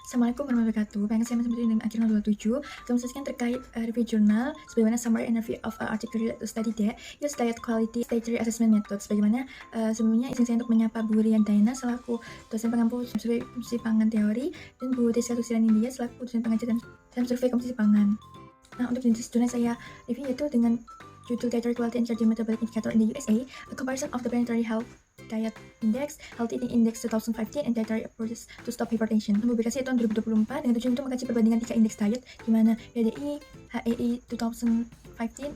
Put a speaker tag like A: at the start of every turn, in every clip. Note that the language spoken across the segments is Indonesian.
A: Assalamualaikum warahmatullahi wabarakatuh. Pengen saya mention dengan akhir 27. Saya menjelaskan terkait review jurnal sebagaimana summary and review of article related to study that use diet quality dietary assessment method. Sebagaimana sebelumnya izin saya untuk menyapa Bu Rian Daina selaku dosen pengampu fungsi pangan teori dan Bu Deska Susilan India selaku dosen pengajar dan survei komposisi pangan. Nah, untuk jenis jurnal saya review yaitu dengan judul Dietary Quality and Cardiometabolic Indicator in the USA, a comparison of the planetary health Diet Index, Healthy Eating Index 2015, and Dietary Approaches to Stop Hypertension. Publikasi tahun 2024 dengan tujuan untuk mengkaji perbandingan 3 indeks diet di mana PDI, HEI 2015,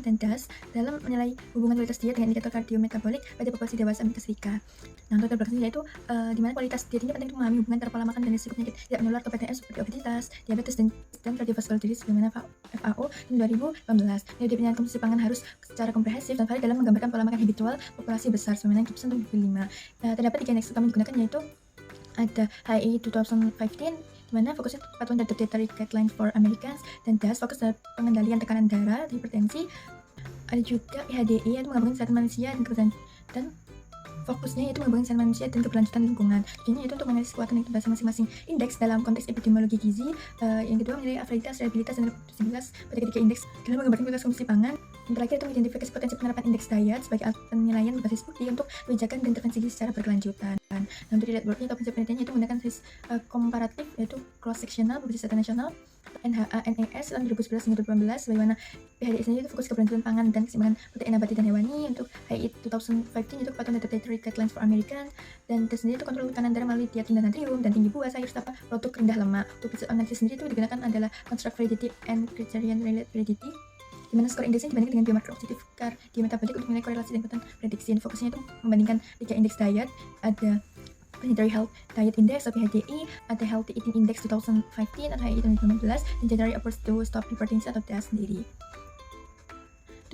A: dan DAS dalam menilai hubungan kualitas diet dengan indikator kardiometabolik pada populasi dewasa Amerika Serikat. Nah, untuk publikasi yaitu di mana kualitas diet ini penting untuk memahami hubungan antara pola makan dan risiko penyakit tidak menular ke PTM seperti obesitas, diabetes, dan kardiovaskular disease sebagaimana FAO di 2018. Jadi pilihan komposisi pangan harus secara komprehensif dan valid dalam menggambarkan pola makan habitual populasi besar sebagaimana Gibson 2005. Terdapat 3 indeks utama yang digunakan yaitu ada HI 2015 di mana fokusnya kepatuhan terhadap dietary guidelines for Americans, dan DAS fokus pada pengendalian tekanan darah, hipertensi. Ada juga IHDI yaitu mengembangkan kesehatan manusia dan fokusnya yaitu mengembangkan kesehatan manusia dan keberlanjutan lingkungan. Tujuannya yaitu untuk menganalisis kekuatan dan keterbatasan masing-masing indeks dalam konteks epidemiologi gizi. Yang kedua menilai validitas, reliabilitas, dan reproduksibilitas pada ketiga indeks dalam menggambarkan kualitas konsumsi pangan. Yang terakhir itu mengidentifikasi potensi penerapan indeks diet sebagai alat penilaian berbasis bukti untuk kebijakan dan intervensi gizi secara berkelanjutan. Nah, untuk dashboardnya atau prinsip penelitiannya itu menggunakan analisis komparatif yaitu cross sectional berbasis data nasional NHA-NES tahun 2011 hingga 2018, sebagaimana PHDI sendiri itu fokus keberlanjutan pangan dan keseimbangan protein nabati dan hewani. Untuk HI 2015 itu kepatuhan terhadap dietary guidelines for American, dan tersendiri itu kontrol tekanan darah melalui diet rendah natrium dan tinggi buah, sayur, serta produk rendah lemak. Untuk analisis sendiri itu digunakan adalah construct validity and criterion related validity, di mana skor indeksnya dibandingkan dengan biomarker objektif kardiometabolik untuk menilai korelasi dan kekuatan prediksi. Dan fokusnya itu membandingkan 3 indeks diet, ada Planetary Health Diet Index atau PHDI, ada Healthy Eating Index 2015 atau HEI 2015, dan Dietary Approach to Stop Hypertension atau DAS sendiri.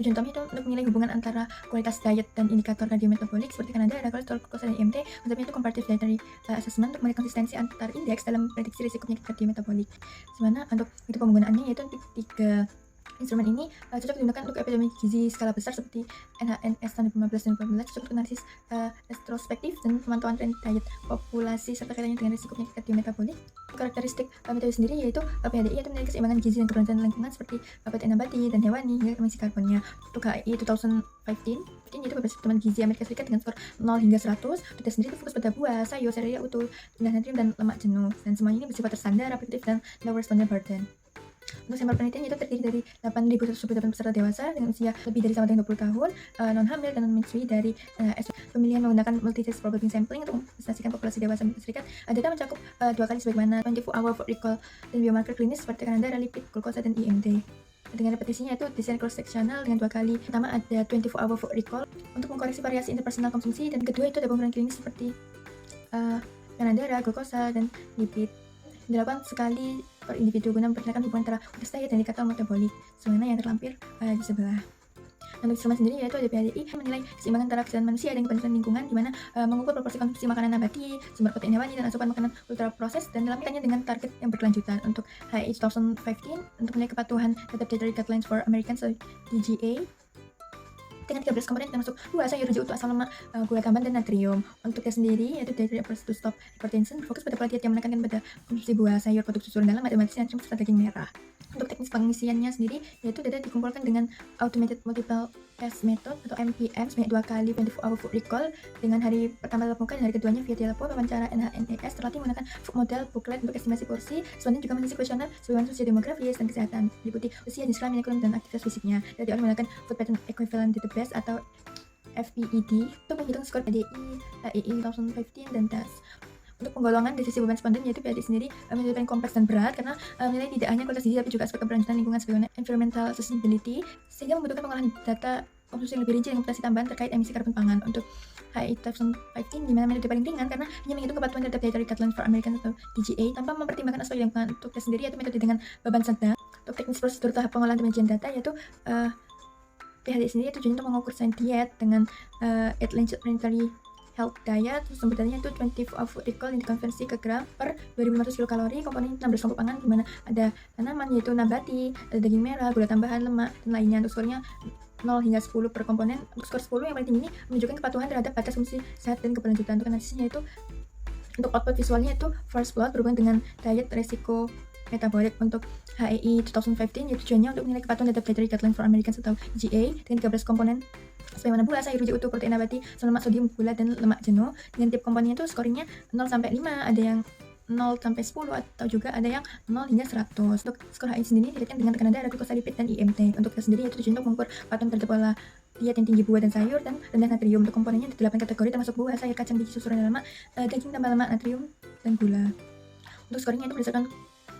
A: Tujuan utama itu untuk menilai hubungan antara kualitas diet dan indikator kardiometabolik seperti tekanan darah, kolesterol, glukosa, dan IMT. Konsepnya itu comparative dietary assessment untuk melihat konsistensi antar indeks dalam prediksi risiko penyakit kardiometabolik. Sebenarnya untuk itu penggunaannya yaitu untuk 3 instrumen ini cocok digunakan untuk epidemi gizi skala besar seperti NHNS tahun 2015 dan 2014, cocok untuk analisis retrospektif dan pemantauan tren diet populasi serta kaitannya dengan risiko penyakit kardiometabolik. Karakteristik metode sendiri yaitu PHDI itu menilai keseimbangan gizi dan keberlanjutan lingkungan seperti protein nabati dan hewani hingga emisi karbonnya. Untuk HI 2015 yaitu berbasis pertemuan gizi Amerika Serikat dengan skor 0 hingga 100. Untuk sendiri itu fokus pada buah, sayur, sereal utuh, rendah natrium, dan lemak jenuh, dan semuanya ini bersifat terstandar, efektif, dan low responder burden. Untuk sampel penelitian itu terdiri dari 8.128 peserta dewasa dengan usia lebih dari sama dengan 20 tahun, non hamil dan non menyusui dari pemilihan menggunakan multi-test probability sampling untuk mengestimasikan populasi dewasa Amerika Serikat. Data mencakup 2 kali sebagaimana 24-hour food recall dan biomarker klinis seperti tekanan darah, lipid, glukosa, dan IMT. Dengan repetisinya itu desain cross sectional dengan 2 kali. Pertama ada 24-hour food recall untuk mengkoreksi variasi interpersonal konsumsi, dan kedua itu ada pemeriksaan klinis seperti tekanan darah, glukosa, dan lipid. Dilakukan sekali per individu guna memperkirakan hubungan antara kualitas diet dan indikator metabolik, sebagaimana yang terlampir di sebelah. Untuk instrumen sendiri yaitu ada PHDI menilai keseimbangan antara kesehatan manusia dan keberlanjutan lingkungan, di mana mengukur proporsi konsumsi makanan nabati, sumber protein hewani, dan asupan makanan ultra proses, dan dalam kaitannya dengan target yang berkelanjutan. Untuk HI 2015 untuk menilai kepatuhan terhadap Dietary Guidelines for Americans atau DGA dengan 13 komponen termasuk buah, sayur, utuh, asam lemak, gula tambahan, dan natrium. Untuk dia sendiri yaitu Dietary Approach to Stop Hypertension fokus pada pola diet yang menekankan pada konsumsi buah, sayur, produk susu rendah lemak, dan natrium serta daging merah. Untuk teknis pengisiannya sendiri yaitu data dikumpulkan dengan Automated Multiple Test Method atau MPM sebanyak 2 kali 24-hour food recall, dengan hari pertama tatap muka dan hari keduanya via telepon, wawancara NHNES, terlatih menggunakan food model booklet untuk estimasi porsi. Selanjutnya juga mengisi kuesioner sebagaimana sosial demografis dan kesehatan, meliputi usia, jenis kelamin, ekonomi, dan aktivitas fisiknya. Data menggunakan Food Pattern Equivalent Database atau FPED untuk menghitung skor PDI, HEI 2015, dan DAS. Untuk penggolongan dari sisi beban responden yaitu PHDI sendiri menjadi paling kompleks dan berat karena menilai tidak hanya kualitas gizi tapi juga aspek keberlanjutan lingkungan sebagaimana environmental sustainability, sehingga membutuhkan pengolahan data konsumsi yang lebih rinci dengan komputasi tambahan terkait emisi karbon pangan. Untuk HI 2015 di mana metode paling ringan karena hanya menghitung kepatuhan terhadap Dietary Guidelines for Americans atau DGA tanpa mempertimbangkan aspek lingkungan. Untuk tes sendiri yaitu metode dengan beban sedang. Untuk teknis prosedur tahap pengolahan dan penyajian data yaitu PHDI sendiri tujuannya untuk mengukur standar diet dengan Atlantic Planetary Health Diet. Sumber datanya itu 24-hour food recall yang dikonversi ke gram per 2500 kilokalori, komponen 16 kelompok pangan di mana ada tanaman yaitu nabati, ada daging merah, gula tambahan, lemak, dan lainnya. Untuk skornya 0 hingga 10 per komponen. Untuk skor 10 yang paling tinggi ini menunjukkan kepatuhan terhadap batas fungsi sehat dan keberlanjutan. Untuk analisisnya itu Untuk output visualnya itu first plot berhubungan dengan diet resiko metabolik untuk HEI 2015, yaitu tujuannya untuk menilai kepatuhan terhadap Dietary Guidelines for Americans atau GA dengan 13 komponen sebagaimana buah, sayur, hijau utuh, protein nabati, asam lemak, sodium, gula, dan lemak jenuh. Dengan tiap komponennya itu scoringnya 0 sampai 5, ada yang 0 sampai 10 atau juga ada yang 0 hingga 100. Untuk skor HI sendiri dikaitkan dengan tekanan darah, glukosa, lipid, dan IMT. Untuk kita sendiri itu tujuan untuk mengukur kepatuhan terhadap pola diet yang tinggi buah dan sayur dan rendah natrium. Untuk komponennya ada 8 kategori termasuk buah, sayur, kacang, biji, susu, rendah lemak, daging tambah lemak, natrium, dan gula. Untuk scoringnya itu berdasarkan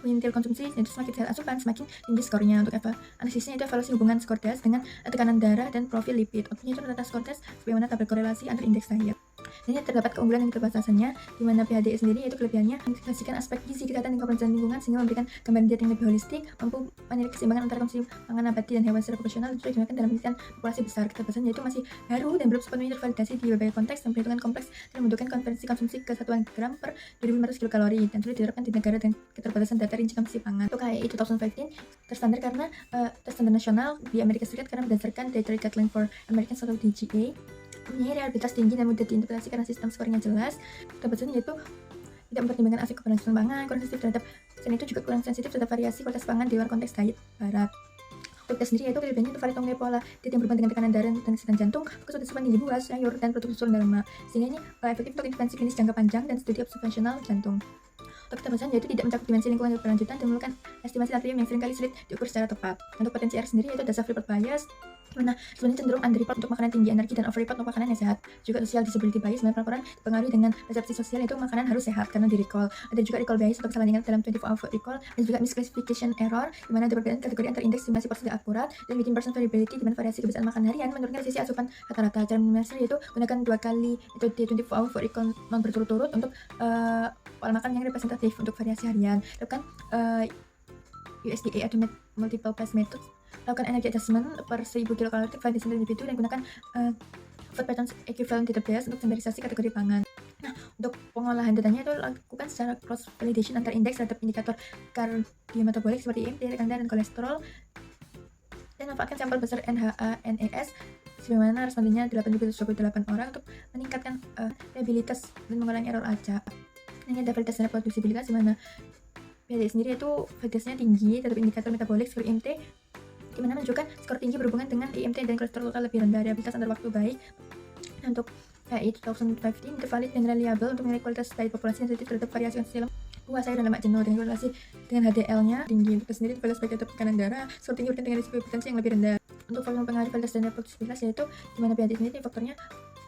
A: kuintil konsumsi, yaitu semakin sehat asupan semakin tinggi skornya. Untuk analisisnya itu evaluasi hubungan skor tes dengan tekanan darah dan profil lipid. Outputnya itu rata skor tes sebagaimana tabel korelasi antar indeks diet. Ini terdapat keunggulan dan keterbatasannya, di mana PHDE sendiri yaitu kelebihannya mengintegrasikan aspek gizi, kesehatan, dan keberlanjutan lingkungan sehingga memberikan gambaran diet yang lebih holistik, mampu menilai keseimbangan antara konsumsi pangan nabati dan hewan secara proporsional, dan sudah digunakan dalam penelitian populasi besar. Keterbatasannya yaitu masih baru dan belum sepenuhnya tervalidasi di berbagai konteks dan perhitungan kompleks dan membutuhkan konversi konsumsi ke satuan gram per 2500 kilokalori dan sulit diterapkan di negara dengan keterbatasan data rinci konsumsi pangan. Untuk HEI 2015 terstandar karena terstandar nasional di Amerika Serikat karena berdasarkan Dietary Guidelines for Americans atau DGA, mempunyai reliabilitas tinggi dan mudah diinterpretasi karena sistem scoringnya jelas. Keterbatasan yaitu tidak mempertimbangkan aspek keberlangsungan pangan, kurang sensitif terhadap selain itu juga kurang sensitif terhadap variasi kualitas pangan di luar konteks diet barat. Untuk kita sendiri yaitu kelebihannya untuk valid mengenai pola diet yang berhubungan dengan tekanan darah dan kesehatan jantung, fokus pada asupan tinggi buah, sayur, dan produk susu rendah lemak, sehingga ini efektif untuk intervensi klinis jangka panjang dan studi observasional jantung. Untuk keterbatasan yaitu tidak mencakup dimensi lingkungan berkelanjutan dan memerlukan estimasi natrium yang seringkali sulit diukur secara tepat. Untuk potensi R sendiri yaitu dasar report bias, dimana sebenarnya cenderung underreport untuk makanan tinggi energi dan overreport untuk makanan yang sehat. Juga social disability bias, dimana pelaporan dipengaruhi dengan persepsi sosial yaitu makanan harus sehat karena di recall. Ada juga recall bias untuk kesalahan ingat dalam 24-hour food recall, dan juga misclassification error, dimana ada perbedaan kategori antar indeks simulasi porsi tidak akurat, dan within person variability, dimana variasi kebiasaan makan harian menurunkan sisi asupan rata-rata. Cara minimalisir yaitu gunakan 2 kali metode 24-hour food recall non berturut-turut untuk pola makan yang representatif untuk variasi harian. Lakukan USDA atau multiple pass method. Lakukan energy adjustment per 1000 kilokalori validasi individu dan gunakan food patterns equivalent database untuk standarisasi kategori pangan. Nah, untuk pengolahan datanya itu lakukan secara cross validation antar indeks terhadap indikator kardiometabolik seperti IMT, tekanan darah, dan kolesterol, dan manfaatkan sampel besar NHA-NES sebagaimana respondennya 8.128 orang untuk meningkatkan reliabilitas dan mengurangi error acak. Ini ada validitas dan reproduksibilitas, di mana PHDE sendiri itu validitasnya tinggi terhadap indikator metabolik seperti IMT, di mana menunjukkan skor tinggi berhubungan dengan IMT dan kolesterol lokal lebih rendah. Reliabilitas antar waktu baik. Nah, untuk HEI 2015 itu valid dan reliable untuk menilai kualitas diet populasi yang sensitif terhadap variasi konsumsi buah, sayur, dan lemak jenuh dengan korelasi dengan HDL-nya tinggi. Untuk sendiri valid sebagai tekanan darah, skor tinggi berkaitan dengan risiko hipertensi yang lebih rendah. Untuk faktor pengaruh validitas dan reproduksibilitas yaitu di mana PHDE sendiri faktornya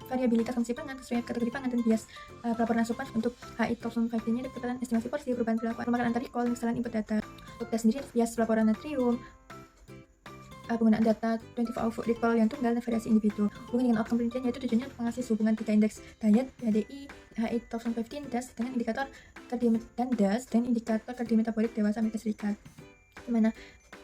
A: variabilitas konsumsi pangan sesuai kategori pangan dan bias pelaporan asupan. Untuk HI 2015 ini ada estimasi porsi, perubahan perilaku makan antar recall, kesalahan input data. Untuk tes sendiri bias pelaporan natrium, penggunaan data 24-hour food recall yang tunggal, dan variasi individu. Hubungan dengan outcome penelitian yaitu tujuannya untuk menganalisis hubungan 3 indeks diet, PHDI, HI 2015, DAS dengan indikator kardiometabolik dewasa Amerika Serikat, dimana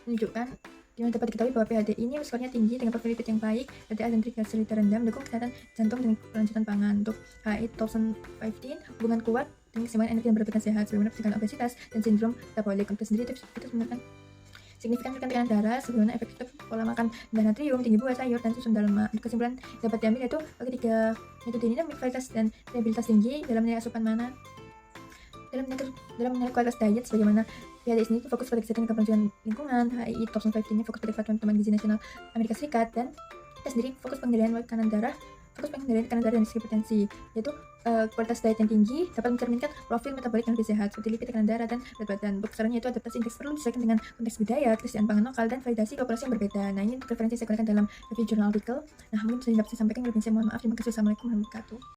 A: menunjukkan dapat diketahui bahwa PHDI ini skornya tinggi dengan profil lipid yang baik, LDL dan triglycerida rendah, mendukung kesehatan jantung dan keberlanjutan pangan. Untuk HI 2015 hubungan kuat dengan keseimbangan energi dan berat badan sehat sebagaimana pencegahan obesitas dan sindrom metabolik. Untuk sendiri itu menggunakan signifikan tekanan darah sebagaimana efektif pola makan dan natrium, tinggi buah, sayur, dan susu rendah lemak. Untuk kesimpulan dapat diambil yaitu ketiga metode ini memiliki kualitas dan reliabilitas tinggi dalam menilai asupan mana dalam menilai kualitas diet, sebagaimana PHDE ini fokus pada kesehatan dan keberlanjutan lingkungan. HI 2015 ini fokus pada kepatuhan teman gizi nasional Amerika Serikat, dan kita sendiri fokus pengendalian tekanan darah dan risiko hipertensi, yaitu kualitas diet yang tinggi dapat mencerminkan profil metabolik yang lebih sehat seperti lipid, tekanan darah, dan berat badan. Untuk sarannya itu adaptasi indeks perlu disesuaikan dengan konteks budaya, ketersediaan pangan lokal, dan validasi populasi yang berbeda. Nah, ini untuk referensi saya gunakan dalam review journal article. Nah, mungkin saya dapat sampaikan, lebih saya mohon maaf. Terima kasih. Assalamualaikum warahmatullahi wabarakatuh.